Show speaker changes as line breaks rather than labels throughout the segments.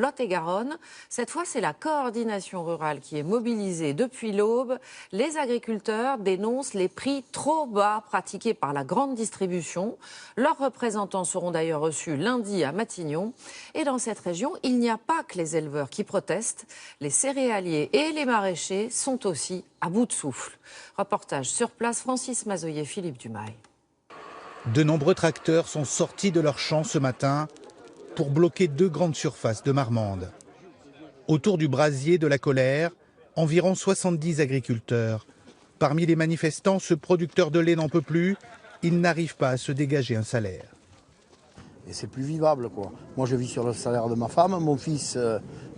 Lot-et-Garonne, cette fois c'est la coordination rurale qui est mobilisée depuis l'aube. Les agriculteurs dénoncent les prix trop bas pratiqués par la grande distribution. Leurs représentants seront d'ailleurs reçus lundi à Matignon. Et dans cette région, il n'y a pas que les éleveurs qui protestent. Les céréaliers et les maraîchers sont aussi à bout de souffle. Reportage sur place, Francis Mazoyer, Philippe Dumail.
De nombreux tracteurs sont sortis de leurs champs ce matin pour bloquer deux grandes surfaces de Marmande. Autour du brasier de la colère, environ 70 agriculteurs. Parmi les manifestants, ce producteur de lait n'en peut plus. Il n'arrive pas à se dégager un salaire.
Et c'est plus vivable, quoi. Moi, je vis sur le salaire de ma femme. Mon fils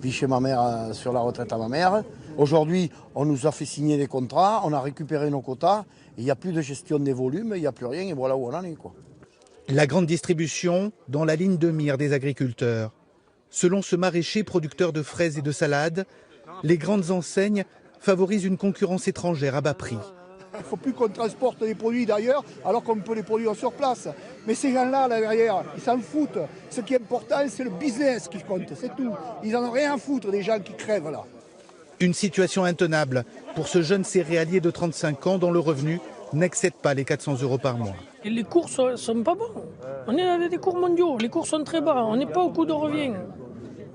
vit chez ma mère, sur la retraite à ma mère. Aujourd'hui, on nous a fait signer des contrats, on a récupéré nos quotas. Il n'y a plus de gestion des volumes, il n'y a plus rien, et voilà où on en est, quoi.
La grande distribution dans la ligne de mire des agriculteurs. Selon ce maraîcher producteur de fraises et de salades, les grandes enseignes favorisent une concurrence étrangère à bas prix.
Il ne faut plus qu'on transporte les produits d'ailleurs alors qu'on peut les produire sur place. Mais ces gens-là, là derrière, ils s'en foutent. Ce qui est important, c'est le business qui compte, c'est tout. Ils n'en ont rien à foutre des gens qui crèvent là.
Une situation intenable pour ce jeune céréalier de 35 ans dont le revenu n'excède pas les 400 € par mois.
Et les cours ne sont pas bons. On est dans des cours mondiaux, les cours sont très bas, on n'est pas au coût de revient.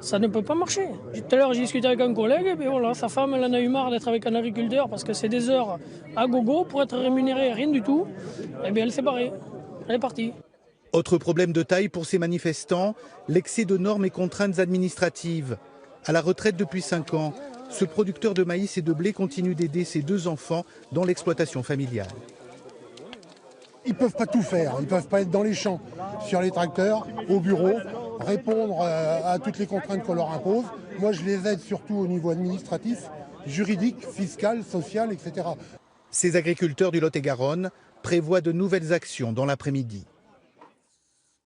Ça ne peut pas marcher. Tout à l'heure, j'ai discuté avec un collègue, et voilà, sa femme elle en a eu marre d'être avec un agriculteur parce que c'est des heures à gogo pour être rémunéré, rien du tout. Et bien elle s'est barrée, elle est partie.
Autre problème de taille pour ces manifestants, l'excès de normes et contraintes administratives. À la retraite depuis 5 ans, ce producteur de maïs et de blé continue d'aider ses 2 enfants dans l'exploitation familiale.
Ils ne peuvent pas tout faire, ils ne peuvent pas être dans les champs, sur les tracteurs, au bureau, répondre à toutes les contraintes qu'on leur impose. Moi, je les aide surtout au niveau administratif, juridique, fiscal, social, etc.
Ces agriculteurs du Lot-et-Garonne prévoient de nouvelles actions dans l'après-midi.